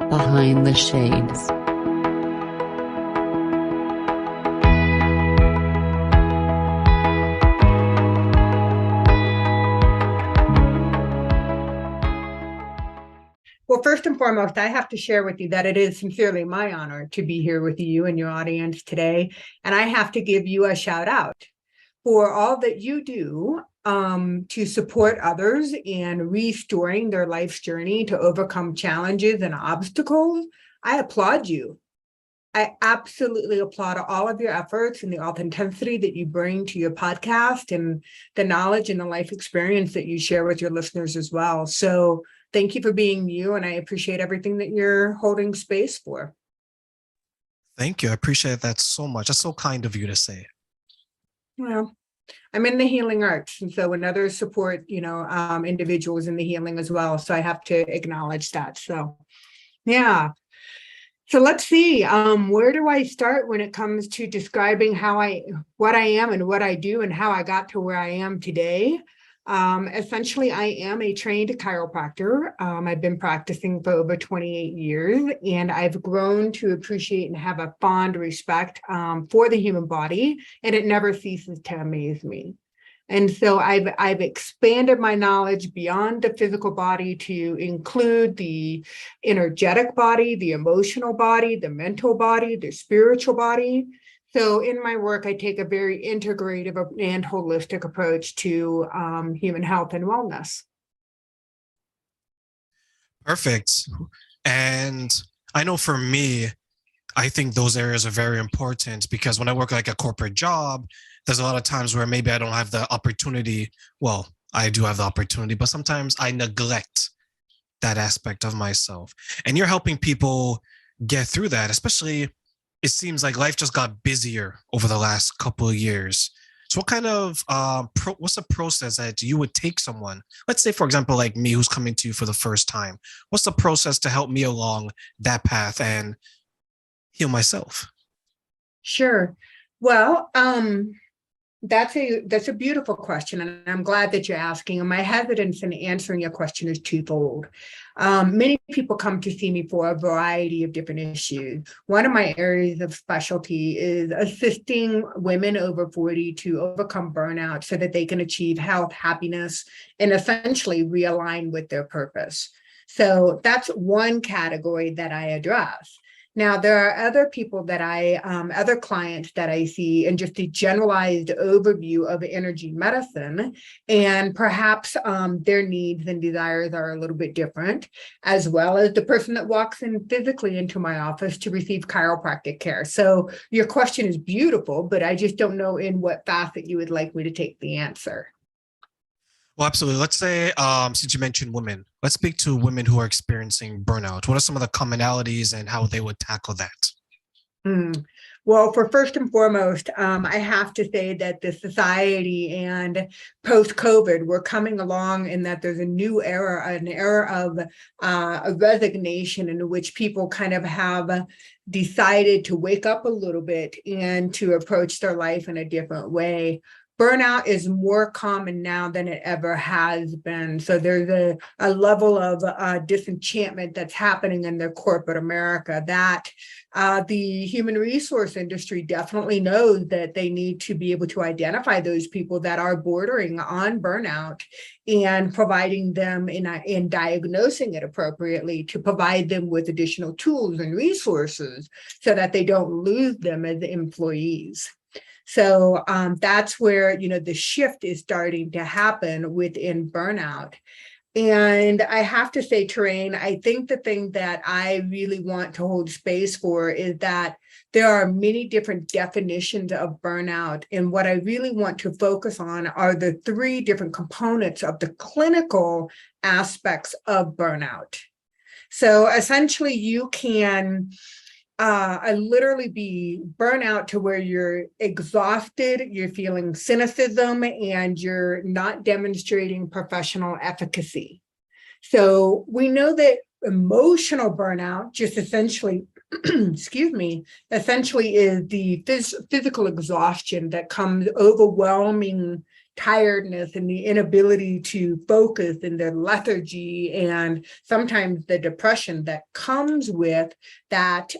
Behind the Shades. Well, first and foremost, I have to share with you that it is sincerely my honor to be here with you and your audience today. And I have to give you a shout out for all that you do to support others in restoring their life's journey to overcome challenges and obstacles. I applaud you. I absolutely applaud all of your efforts and the authenticity that you bring to your podcast and the knowledge and the life experience that you share with your listeners as well. So thank you for being you, and I appreciate everything that you're holding space for. Thank you. I appreciate that so much. That's so kind of you to say. Well, I'm in the healing arts, and so when others support, individuals in the healing as well. So I have to acknowledge that. So, yeah. So let's see, where do I start when it comes to describing what I am and what I do and how I got to where I am today? Essentially, I am a trained chiropractor. I've been practicing for over 28 years, and I've grown to appreciate and have a fond respect for the human body, and it never ceases to amaze me. And so I've expanded my knowledge beyond the physical body to include the energetic body, the emotional body, the mental body, the spiritual body. So in my work, I take a very integrative and holistic approach to human health and wellness. Perfect. And I know for me, I think those areas are very important because when I work like a corporate job, there's a lot of times where maybe I don't have the opportunity. Well, I do have the opportunity, but sometimes I neglect that aspect of myself. And you're helping people get through that, especially it seems like life just got busier over the last couple of years. So what kind of, what's the process that you would take someone, let's say, for example, like me who's coming to you for the first time, what's the process to help me along that path and heal myself? Sure. Well, that's a beautiful question, and I'm glad that you're asking. And my hesitance in answering your question is twofold. Many people come to see me for a variety of different issues. One of my areas of specialty is assisting women over 40 to overcome burnout so that they can achieve health, happiness, and essentially realign with their purpose. So that's one category that I address. Now, there are other people other clients that I see in just a generalized overview of energy medicine, and perhaps their needs and desires are a little bit different, as well as the person that walks in physically into my office to receive chiropractic care. So your question is beautiful, but I just don't know in what facet you would like me to take the answer. Well, absolutely. Let's say, since you mentioned women, let's speak to women who are experiencing burnout. What are some of the commonalities and how they would tackle that? Well, for first and foremost, I have to say that the society and post-COVID, we're coming along in that there's a new era, an era of a resignation in which people kind of have decided to wake up a little bit and to approach their life in a different way. Burnout is more common now than it ever has been. So there's a level of disenchantment that's happening in the corporate America that the human resource industry definitely knows that they need to be able to identify those people that are bordering on burnout and providing them in diagnosing it appropriately to provide them with additional tools and resources so that they don't lose them as employees. So that's where, the shift is starting to happen within burnout. And I have to say, Terrain, I think the thing that I really want to hold space for is that there are many different definitions of burnout. And what I really want to focus on are the three different components of the clinical aspects of burnout. So essentially, you can literally be burnout to where you're exhausted, you're feeling cynicism, and you're not demonstrating professional efficacy. So we know that emotional burnout just essentially, essentially is the physical exhaustion that comes overwhelming tiredness and the inability to focus and the lethargy and sometimes the depression that comes with that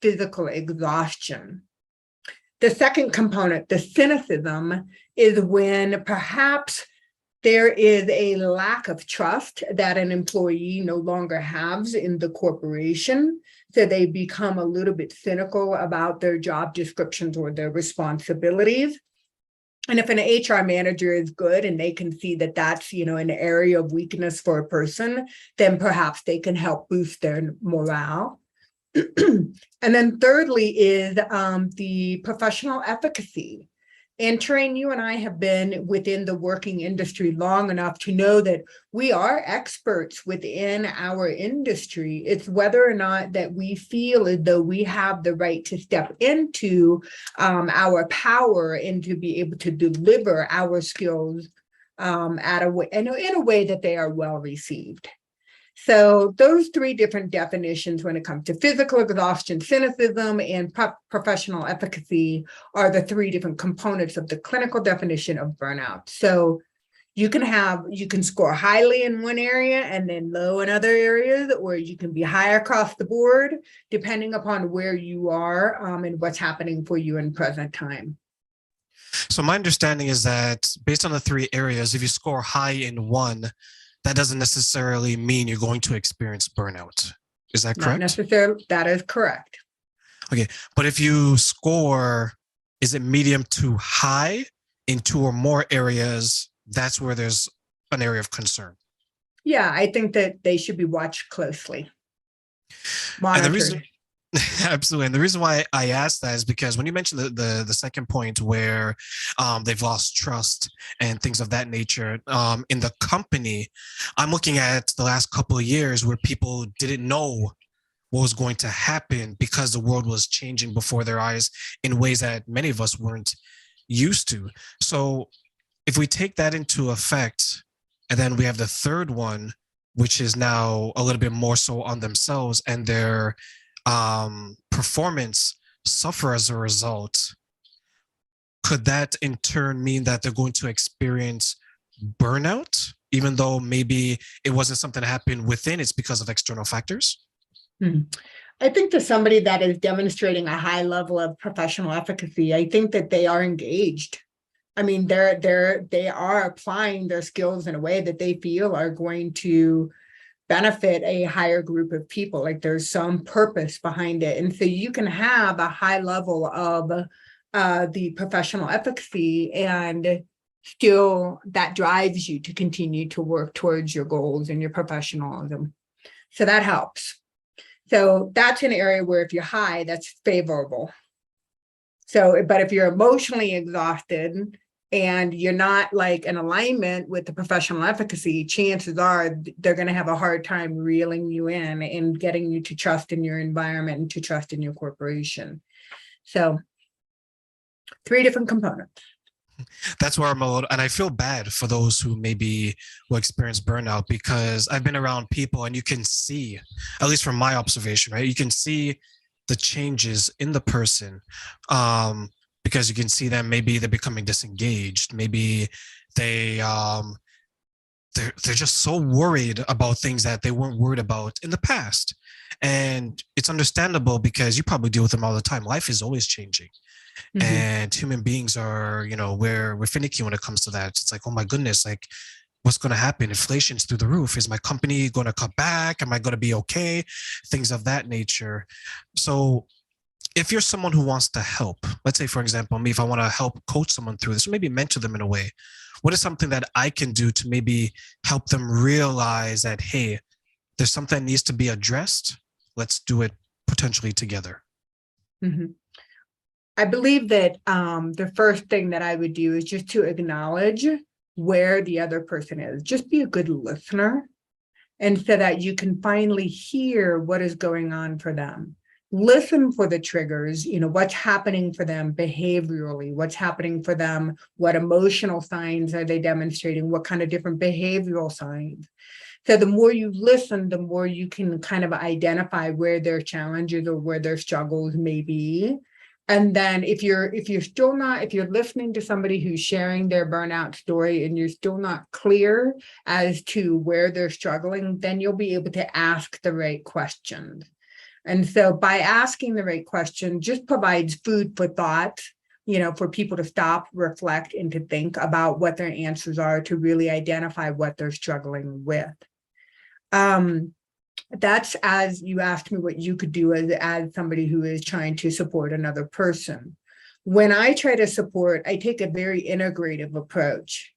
physical exhaustion. The second component, the cynicism, is when perhaps there is a lack of trust that an employee no longer has in the corporation. So they become a little bit cynical about their job descriptions or their responsibilities. And if an HR manager is good and they can see that that's, an area of weakness for a person, then perhaps they can help boost their morale. And then thirdly is the professional efficacy. And Terrain, you and I have been within the working industry long enough to know that we are experts within our industry. It's whether or not that we feel as though we have the right to step into our power and to be able to deliver our skills in a way that they are well received. So those three different definitions when it comes to physical exhaustion, cynicism, and professional efficacy are the three different components of the clinical definition of burnout. So you can score highly in one area and then low in other areas, or you can be high across the board, depending upon where you are and what's happening for you in present time. So my understanding is that based on the three areas, if you score high in one, that doesn't necessarily mean you're going to experience burnout. Is that correct? Not necessarily. That is correct. Okay. But if you score, is it medium to high in two or more areas? That's where there's an area of concern. Yeah, I think that they should be watched closely. Monitored. And the reason, absolutely. And the reason why I asked that is because when you mentioned the second point where they've lost trust and things of that nature in the company, I'm looking at the last couple of years where people didn't know what was going to happen because the world was changing before their eyes in ways that many of us weren't used to. So if we take that into effect, and then we have the third one, which is now a little bit more so on themselves and their performance suffer as a result, could that in turn mean that they're going to experience burnout, even though maybe it wasn't something that happened within, it's because of external factors? I think to somebody that is demonstrating a high level of professional efficacy, I think that they are engaged. I mean, they are applying their skills in a way that they feel are going to benefit a higher group of people. Like there's some purpose behind it. And so you can have a high level of the professional efficacy and still that drives you to continue to work towards your goals and your professionalism. So that helps. So that's an area where if you're high, that's favorable. So, but if you're emotionally exhausted and you're not like in alignment with the professional efficacy, chances are they're going to have a hard time reeling you in and getting you to trust in your environment and to trust in your corporation. So 3 different components. That's where I'm a little, and I feel bad for those who maybe will experience burnout because I've been around people and you can see, at least from my observation, right? You can see the changes in the person. Because you can see them, maybe they're becoming disengaged. Maybe they're just so worried about things that they weren't worried about in the past. And it's understandable because you probably deal with them all the time. Life is always changing. Mm-hmm. And human beings are, we're finicky when it comes to that. It's like, oh my goodness, like what's going to happen? Inflation's through the roof. Is my company going to cut back? Am I going to be okay? Things of that nature. So if you're someone who wants to help, let's say, for example, me, if I want to help coach someone through this, or maybe mentor them in a way, what is something that I can do to maybe help them realize that, hey, there's something that needs to be addressed. Let's do it potentially together. Mm-hmm. I believe that the first thing that I would do is just to acknowledge where the other person is. Just be a good listener, and so that you can finally hear what is going on for them. Listen for the triggers, what's happening for them behaviorally, what's happening for them, what emotional signs are they demonstrating, what kind of different behavioral signs. So the more you listen, the more you can kind of identify where their challenges or where their struggles may be. And then if you're listening to somebody who's sharing their burnout story and you're still not clear as to where they're struggling, then you'll be able to ask the right questions. And so by asking the right question just provides food for thought, for people to stop, reflect, and to think about what their answers are to really identify what they're struggling with. That's, as you asked me what you could do as somebody who is trying to support another person. When I try to support, I take a very integrative approach.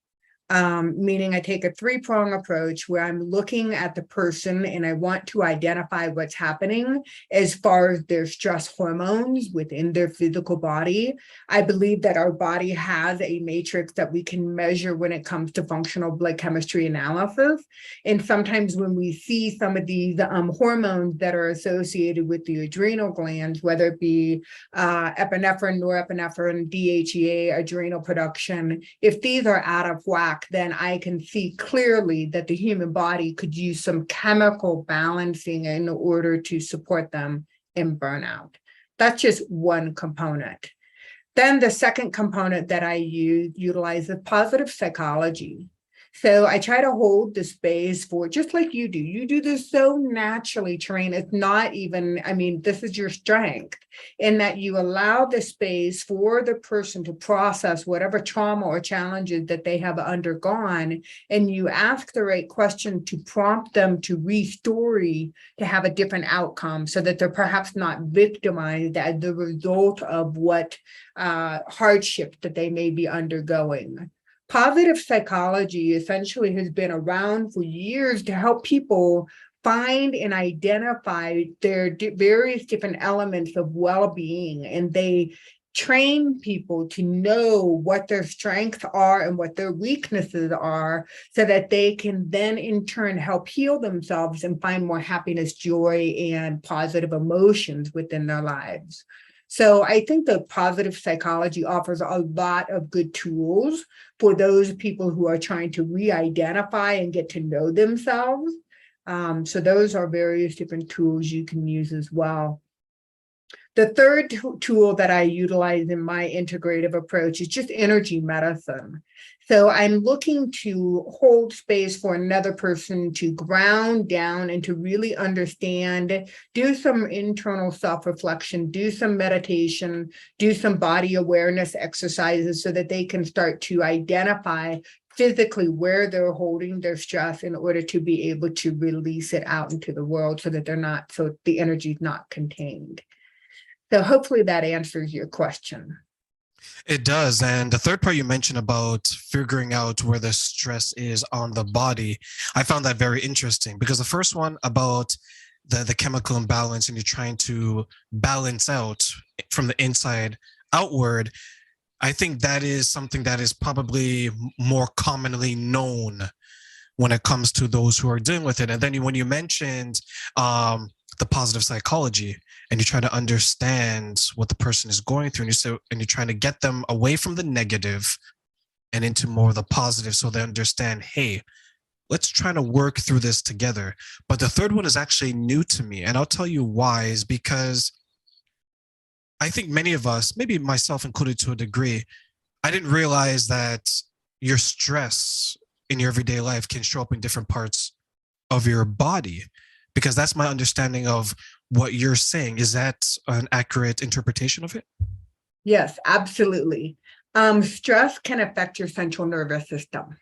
Meaning I take a three-prong approach where I'm looking at the person and I want to identify what's happening as far as their stress hormones within their physical body. I believe that our body has a matrix that we can measure when it comes to functional blood chemistry analysis. And sometimes when we see some of these hormones that are associated with the adrenal glands, whether it be epinephrine, norepinephrine, DHEA, adrenal production, if these are out of whack, then I can see clearly that the human body could use some chemical balancing in order to support them in burnout. That's just one component. Then the second component that I utilize is positive psychology. So I try to hold the space for, just like you do. You do this so naturally, Terrain. It's not even, this is your strength, in that you allow the space for the person to process whatever trauma or challenges that they have undergone. And you ask the right question to prompt them to restory, to have a different outcome so that they're perhaps not victimized as the result of what hardship that they may be undergoing. Positive psychology essentially has been around for years to help people find and identify their various different elements of well-being, and they train people to know what their strengths are and what their weaknesses are so that they can then in turn help heal themselves and find more happiness, joy, and positive emotions within their lives. So I think that positive psychology offers a lot of good tools for those people who are trying to re-identify and get to know themselves. So those are various different tools you can use as well. The third tool that I utilize in my integrative approach is just energy medicine. So I'm looking to hold space for another person to ground down and to really understand, do some internal self-reflection, do some meditation, do some body awareness exercises so that they can start to identify physically where they're holding their stress in order to be able to release it out into the world so that the energy is not contained. So hopefully that answers your question. It does. And the third part you mentioned about figuring out where the stress is on the body, I found that very interesting, because the first one about the chemical imbalance and you're trying to balance out from the inside outward, I think that is something that is probably more commonly known when it comes to those who are dealing with it. And then when you mentioned the positive psychology, and you try to understand what the person is going through, and you're trying to get them away from the negative and into more of the positive, so they understand, hey, let's try to work through this together. But the third one is actually new to me, and I'll tell you why. Is because I think many of us, maybe myself included to a degree, I didn't realize that your stress in your everyday life can show up in different parts of your body, because that's my understanding of what you're saying. Is that an accurate interpretation of it? Yes, absolutely. Stress can affect your central nervous system.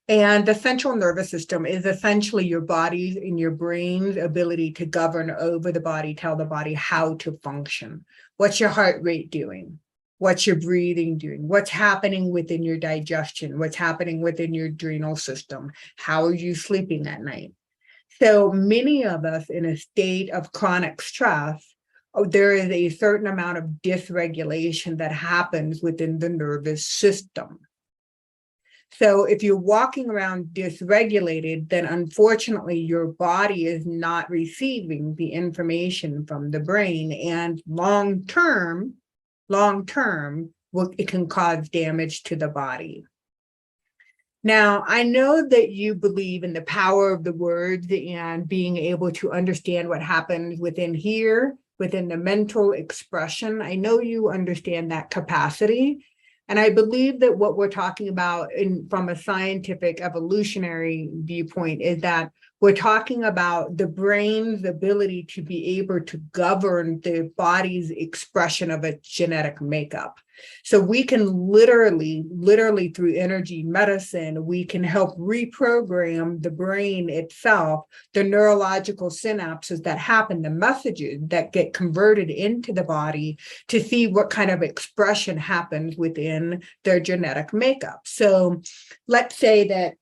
And the central nervous system is essentially your body's and your brain's ability to govern over the body, tell the body how to function. What's your heart rate doing? What's your breathing doing? What's happening within your digestion? What's happening within your adrenal system? How are you sleeping at night? So many of us in a state of chronic stress, there is a certain amount of dysregulation that happens within the nervous system. So if you're walking around dysregulated, then unfortunately your body is not receiving the information from the brain, and long term, it can cause damage to the body. Now, I know that you believe in the power of the words and being able to understand what happens within here within the mental expression. I know you understand that capacity. And I believe that what we're talking about from a scientific evolutionary viewpoint is that we're talking about the brain's ability to be able to govern the body's expression of a genetic makeup. So we can literally through energy medicine, we can help reprogram the brain itself, the neurological synapses that happen, the messages that get converted into the body to see what kind of expression happens within their genetic makeup. So let's say that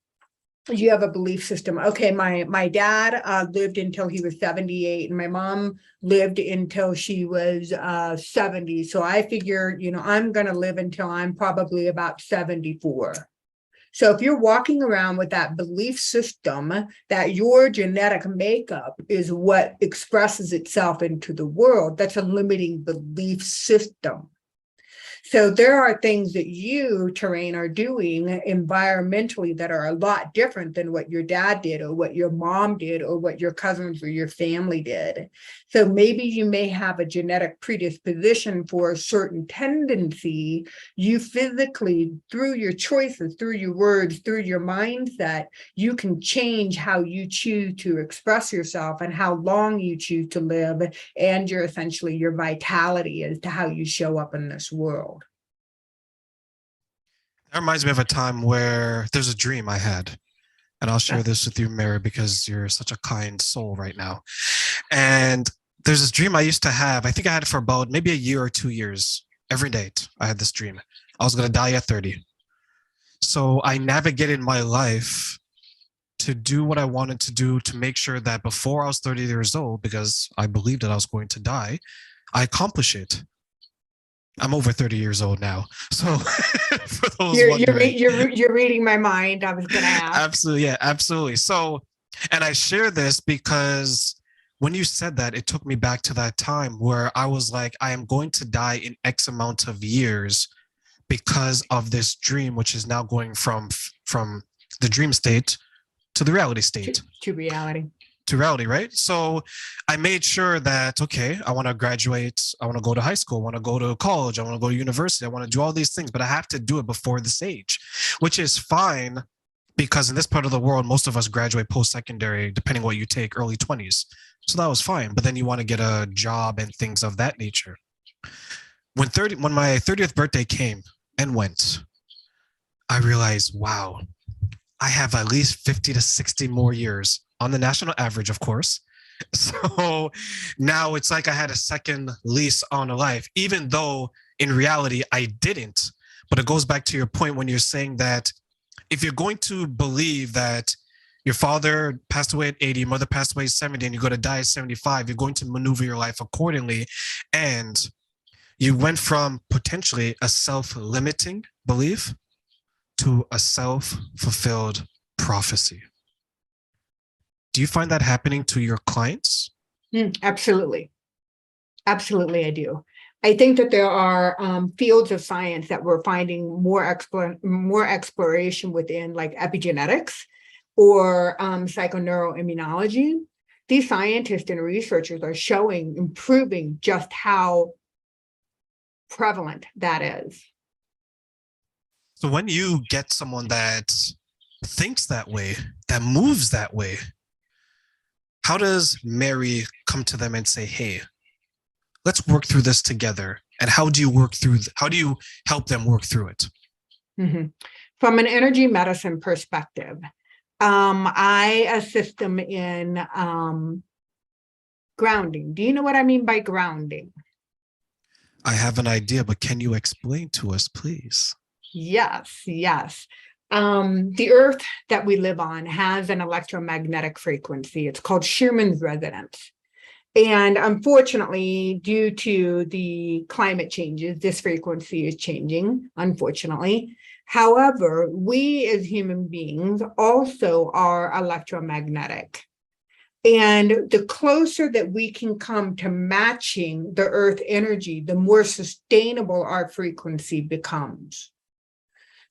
you have a belief system. Okay, my dad lived until he was 78, and my mom lived until she was 70. So I figure, I'm going to live until I'm probably about 74. So if you're walking around with that belief system that your genetic makeup is what expresses itself into the world, that's a limiting belief system. So there are things that you, Terrain, are doing environmentally that are a lot different than what your dad did or what your mom did or what your cousins or your family did. So maybe you may have a genetic predisposition for a certain tendency. You physically, through your choices, through your words, through your mindset, you can change how you choose to express yourself and how long you choose to live, and essentially your vitality as to how you show up in this world. That reminds me of a time where there's a dream I had, and I'll share this with you, Mary, because you're such a kind soul right now. And there's this dream I used to have. I think I had it for about maybe a year or 2 years. Every night I had this dream. I was going to die at 30. So I navigated my life to do what I wanted to do to make sure that before I was 30 years old, because I believed that I was going to die, I accomplish it. I'm over 30 years old now. So for those you're reading my mind. I was going to ask. Absolutely. Yeah, absolutely. So, and I share this because when you said that, it took me back to that time where I was like, I am going to die in X amount of years because of this dream, which is now going from the dream state to the reality state. To reality. To reality, right? So I made sure that, okay, I want to graduate. I want to go to high school. I want to go to college. I want to go to university. I want to do all these things, but I have to do it before this age, which is fine because in this part of the world, most of us graduate post-secondary, depending what you take, early 20s. So that was fine. But then you want to get a job and things of that nature. When my 30th birthday came and went, I realized, wow, I have at least 50 to 60 more years on the national average, of course. So now it's like I had a second lease on a life, even though in reality I didn't. But it goes back to your point when you're saying that if you're going to believe that your father passed away at 80, your mother passed away at 70, and you're going to die at 75, you're going to maneuver your life accordingly. And you went from potentially a self-limiting belief to a self-fulfilled prophecy. Do you find that happening to your clients? Absolutely. Absolutely, I do. I think that there are fields of science that we're finding more exploration within, like epigenetics or psychoneuroimmunology. These scientists and researchers are improving just how prevalent that is. So when you get someone that thinks that way, that moves that way, how does Mary come to them and say, hey, let's work through this together? And how do you help them work through it? Mm-hmm. From an energy medicine perspective, I assist them in grounding. Do you know what I mean by grounding? I have an idea, but can you explain to us, please? Yes. The earth that we live on has an electromagnetic frequency. It's called Schumann's resonance. And unfortunately, due to the climate changes, this frequency is changing, unfortunately. However, we as human beings also are electromagnetic. And the closer that we can come to matching the earth energy, the more sustainable our frequency becomes.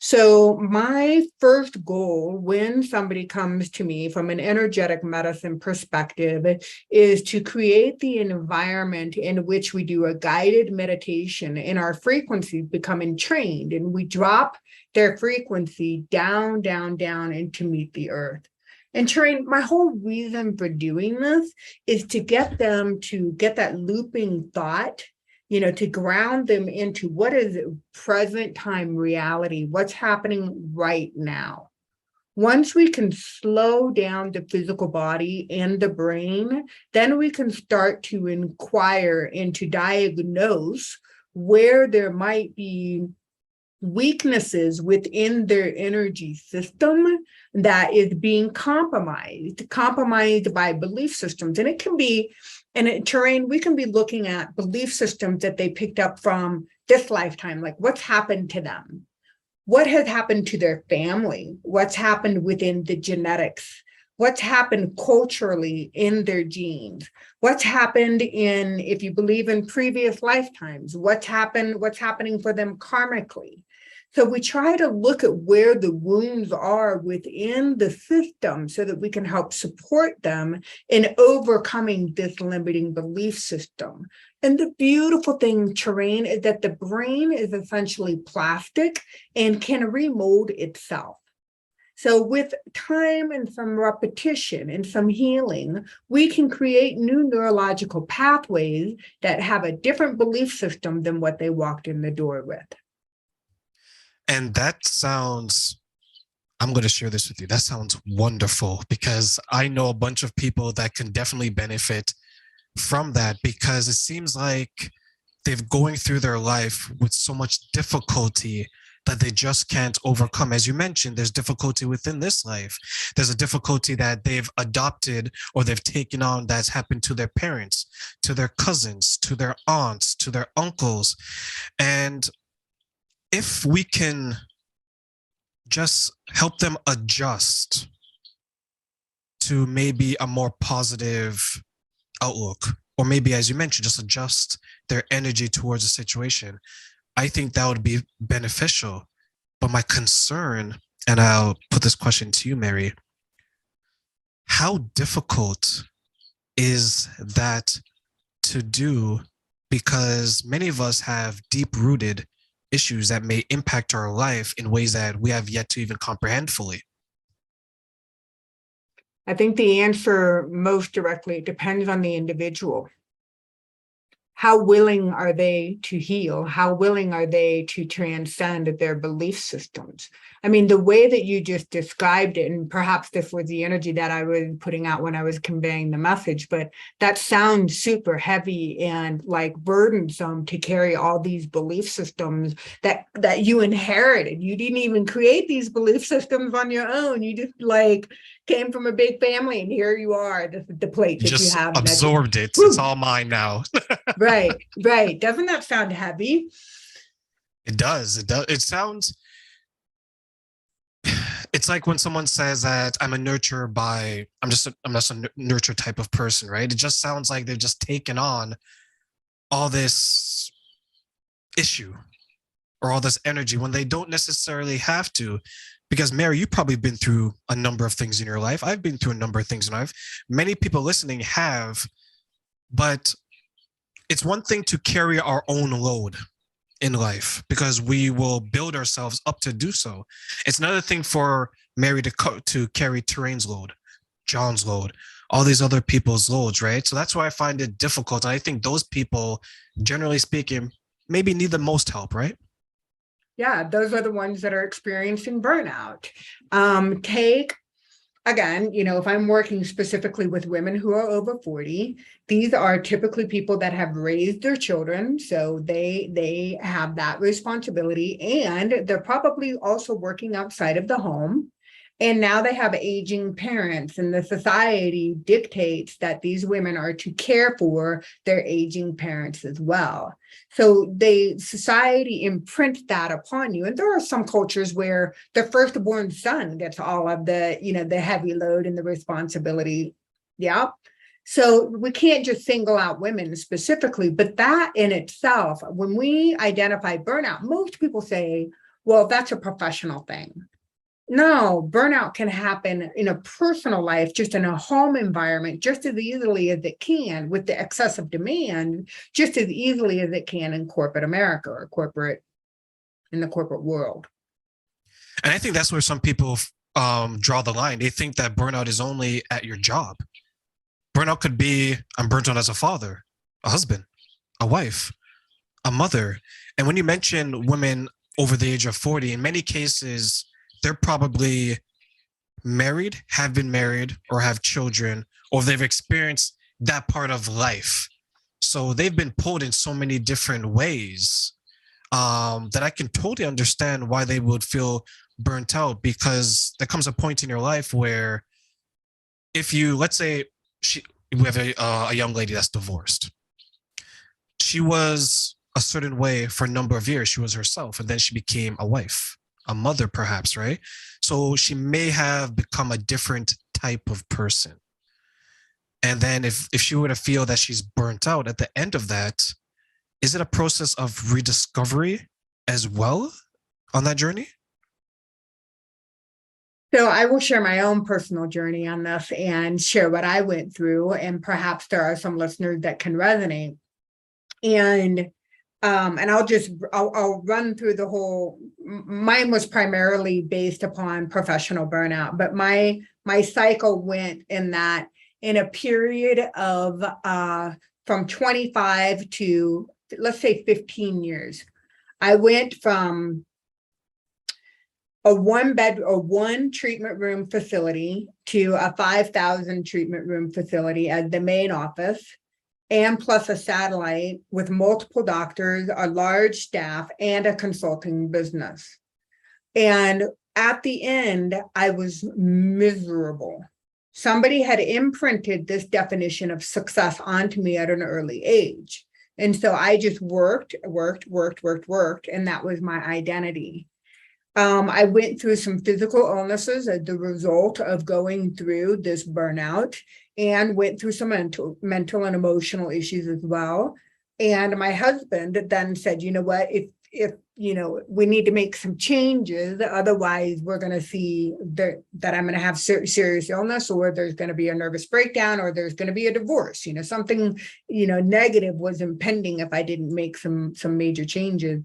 So my first goal when somebody comes to me from an energetic medicine perspective is to create the environment in which we do a guided meditation and our frequencies become entrained, and we drop their frequency down, down, down, and to meet the earth. And Terrain, my whole reason for doing this is to get them to get that looping thought, to ground them into what is present time reality, what's happening right now. Once we can slow down the physical body and the brain, then we can start to inquire and to diagnose where there might be weaknesses within their energy system that is being compromised by belief systems. And it can be, Terrain, we can be looking at belief systems that they picked up from this lifetime, like what's happened to them, what has happened to their family, what's happened within the genetics, what's happened culturally in their genes, what's happened in, if you believe in previous lifetimes, what's happening for them karmically. So we try to look at where the wounds are within the system so that we can help support them in overcoming this limiting belief system. And the beautiful thing, Terrain, is that the brain is essentially plastic and can remold itself. So with time and some repetition and some healing, we can create new neurological pathways that have a different belief system than what they walked in the door with. And that sounds, I'm going to share this with you. That sounds wonderful because I know a bunch of people that can definitely benefit from that, because it seems like they're going through their life with so much difficulty that they just can't overcome. As you mentioned, there's difficulty within this life. There's a difficulty that they've adopted or they've taken on that's happened to their parents, to their cousins, to their aunts, to their uncles. And if we can just help them adjust to maybe a more positive outlook, or maybe, as you mentioned, just adjust their energy towards the situation, I think that would be beneficial. But my concern, and I'll put this question to you, Mary, how difficult is that to do? Because many of us have deep-rooted issues that may impact our life in ways that we have yet to even comprehend fully. I think the answer most directly depends on the individual. How willing are they to heal? How willing are they to transcend their belief systems? I mean, the way that you just described it, and perhaps this was the energy that I was putting out when I was conveying the message, but that sounds super heavy and like burdensome to carry all these belief systems that you inherited. You didn't even create these belief systems on your own. You just came from a big family, and here you are, the plate that you have. Absorbed it. It's all mine now. Right. Doesn't that sound heavy? It does. It sounds, it's like when someone says that I'm just a nurture type of person, right? It just sounds like they've just taken on all this issue or all this energy when they don't necessarily have to. Because Mary, you've probably been through a number of things in your life. I've been through a number of things in life. Many people listening have, but it's one thing to carry our own load in life because we will build ourselves up to do so. It's another thing for Mary to carry Terrain's load, John's load, all these other people's loads, right? So that's why I find it difficult. I think those people, generally speaking, maybe need the most help, right? Yeah, those are the ones that are experiencing burnout. Again, if I'm working specifically with women who are over 40, these are typically people that have raised their children. So they have that responsibility, and they're probably also working outside of the home. And now they have aging parents, and the society dictates that these women are to care for their aging parents as well. So society imprints that upon you. And there are some cultures where the firstborn son gets all of the, the heavy load and the responsibility. Yeah. So we can't just single out women specifically, but that in itself, when we identify burnout, most people say, well, that's a professional thing. No, burnout can happen in a personal life, just in a home environment, just as easily as it can with the excessive demand, just as easily as it can in corporate America or in the corporate world. And I think that's where some people draw the line. They think that burnout is only at your job. Burnout could be, I'm burnt out as a father, a husband, a wife, a mother. And when you mention women over the age of 40, in many cases, they're probably married, have been married, or have children, or they've experienced that part of life. So they've been pulled in so many different ways that I can totally understand why they would feel burnt out, because there comes a point in your life where if you, let's say we have a young lady that's divorced. She was a certain way for a number of years. She was herself, and then she became a wife, a mother, perhaps, right? So she may have become a different type of person. And then if she were to feel that she's burnt out at the end of that, is it a process of rediscovery as well on that journey? So I will share my own personal journey on this and share what I went through, and perhaps there are some listeners that can resonate. And I'll run through the whole. Mine was primarily based upon professional burnout, but my cycle went in a period of from 25 to, let's say, 15 years. I went from a one treatment room facility to a 5,000 treatment room facility as the main office, and plus a satellite with multiple doctors, a large staff, and a consulting business. And at the end, I was miserable. Somebody had imprinted this definition of success onto me at an early age. And so I just worked, and that was my identity. I went through some physical illnesses as the result of going through this burnout, and went through some mental and emotional issues as well. And my husband then said, you know what, if we need to make some changes, otherwise we're going to see that I'm going to have serious illness, or there's going to be a nervous breakdown, or there's going to be a divorce. Something negative was impending if I didn't make some major changes.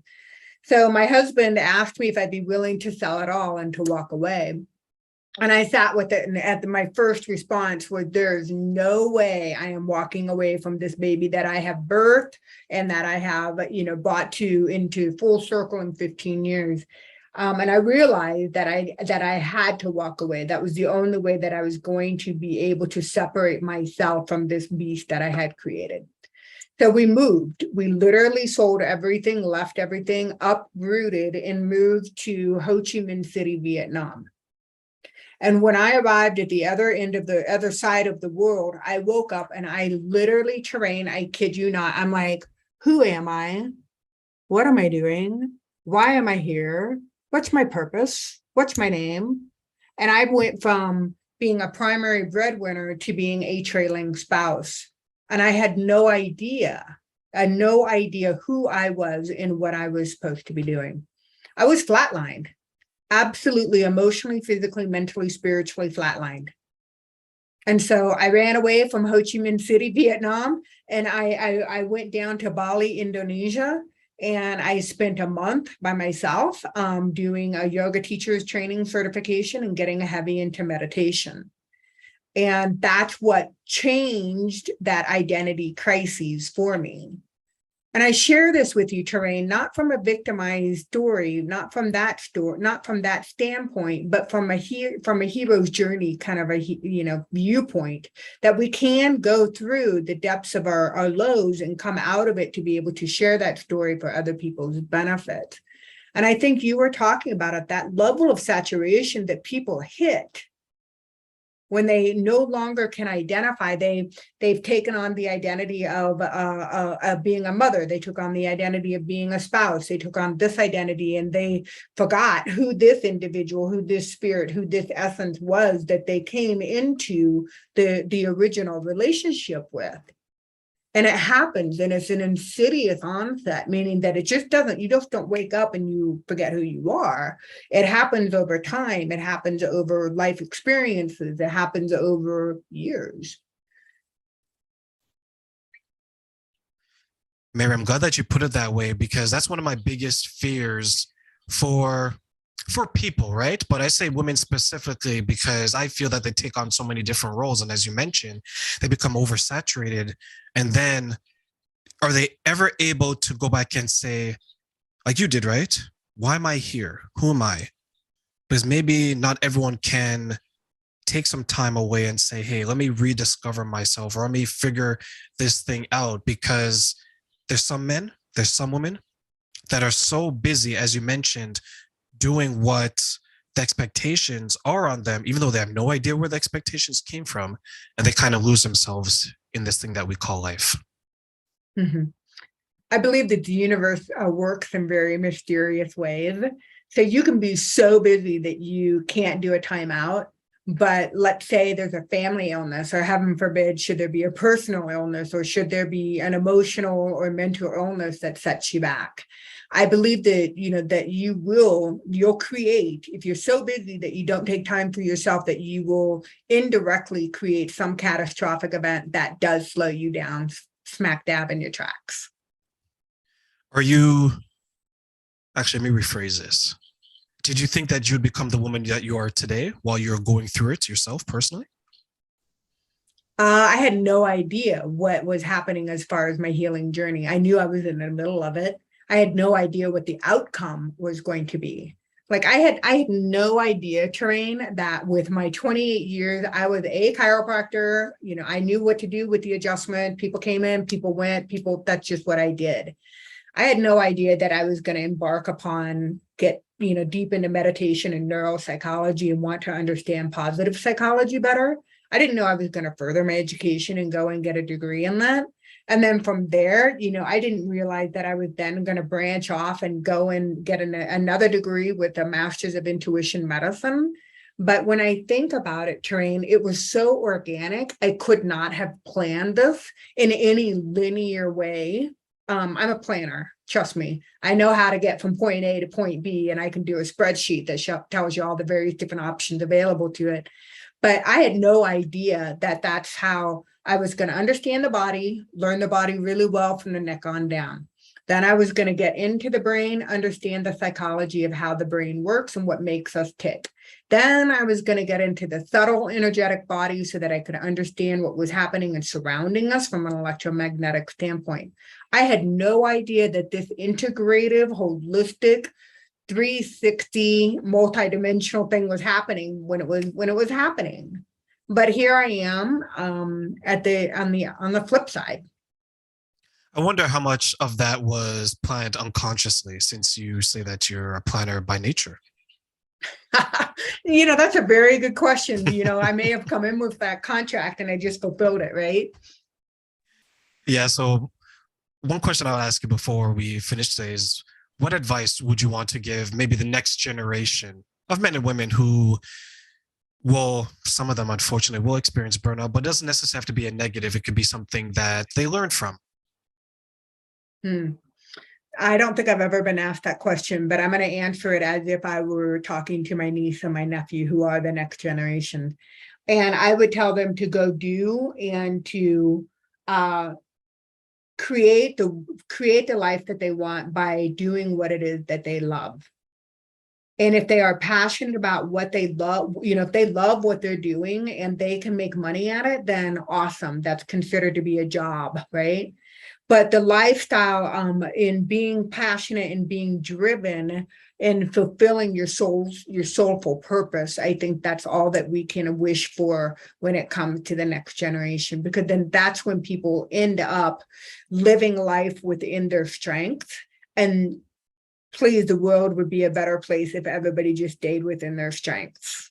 So my husband asked me if I'd be willing to sell it all and to walk away. And I sat with it, and my first response was, there's no way I am walking away from this baby that I have birthed and that I have, brought into full circle in 15 years. And I realized that I had to walk away. That was the only way that I was going to be able to separate myself from this beast that I had created. So we moved. We literally sold everything, left everything, uprooted, and moved to Ho Chi Minh City, Vietnam. And when I arrived at the other end of the other side of the world, I woke up and I literally, Terrain, I kid you not, I'm like, who am I? What am I doing? Why am I here? What's my purpose? What's my name? And I went from being a primary breadwinner to being a trailing spouse. And I had no idea who I was and what I was supposed to be doing. I was flatlined. Absolutely, emotionally, physically, mentally, spiritually flatlined. And so I ran away from Ho Chi Minh City, Vietnam, and I went down to Bali, Indonesia, and I spent a month by myself doing a yoga teacher's training certification and getting heavy into meditation. And that's what changed that identity crises for me. And I share this with you, Terrain, not from a victimized story, not from that standpoint, but from a hero's journey, kind of a viewpoint, that we can go through the depths of our lows and come out of it to be able to share that story for other people's benefit. And I think you were talking about it, that level of saturation that people hit when they no longer can identify. They've taken on the identity of being a mother. They took on the identity of being a spouse. They took on this identity, and they forgot who this individual, who this spirit, who this essence was that they came into the original relationship with. And it happens, and it's an insidious onset, meaning that it just doesn't, you just don't wake up and you forget who you are. It happens over time. It happens over life experiences. It happens over years. Mary, I'm glad that you put it that way, because that's one of my biggest fears for people, right? But I say women specifically because I feel that they take on so many different roles. And as you mentioned, they become oversaturated. And then are they ever able to go back and say, like you did, right? Why am I here? Who am I? Because maybe not everyone can take some time away and say, hey, let me rediscover myself, or let me figure this thing out. Because there's some men, there's some women that are so busy, as you mentioned, doing what the expectations are on them, even though they have no idea where the expectations came from, and they kind of lose themselves in this thing that we call life. Mm-hmm. I believe that the universe works in very mysterious ways. So you can be so busy that you can't do a timeout. But let's say there's a family illness, or heaven forbid, should there be a personal illness, or should there be an emotional or mental illness that sets you back? I believe that, that you'll create, if you're so busy that you don't take time for yourself, that you will indirectly create some catastrophic event that does slow you down smack dab in your tracks. Are you, actually, let me rephrase this. Did you think that you'd become the woman that you are today while you're going through it yourself personally? I had no idea what was happening as far as my healing journey. I knew I was in the middle of it. I had no idea what the outcome was going to be. Like I had no idea, Terrain, that with my 28 years, I was a chiropractor. I knew what to do with the adjustment. People came in, people went, that's just what I did. I had no idea that I was going to embark upon, get deep into meditation and neuropsychology and want to understand positive psychology better. I didn't know I was going to further my education and go and get a degree in that. And then from there, I didn't realize that I was then going to branch off and go and get another degree with a master's of intuition medicine. But when I think about it, Terrain, it was so organic. I could not have planned this in any linear way. I'm a planner. Trust me. I know how to get from point A to point B, and I can do a spreadsheet that tells you all the various different options available to it. But I had no idea that that's how I was going to understand the body, learn the body really well from the neck on down. Then I was going to get into the brain, understand the psychology of how the brain works and what makes us tick. Then I was going to get into the subtle energetic body so that I could understand what was happening and surrounding us from an electromagnetic standpoint. I had no idea that this integrative, holistic, 360 multidimensional thing was happening when it was happening. But here I am on the flip side. I wonder how much of that was planned unconsciously, since you say that you're a planner by nature. That's a very good question. I may have come in with that contract and I just fulfilled it, right? Yeah. So one question I'll ask you before we finish today is, what advice would you want to give maybe the next generation of men and women who will, some of them unfortunately will experience burnout, but it doesn't necessarily have to be a negative. It could be something that they learn from. I don't think I've ever been asked that question, but I'm going to answer it as if I were talking to my niece and my nephew, who are the next generation. And I would tell them to go do and to create the life that they want by doing what it is that they love. And if they are passionate about what they love, if they love what they're doing and they can make money at it, then awesome. That's considered to be a job, right? But the lifestyle in being passionate and being driven and fulfilling your soulful purpose, I think that's all that we can wish for when it comes to the next generation, because then that's when people end up living life within their strength. And please, the world would be a better place if everybody just stayed within their strengths.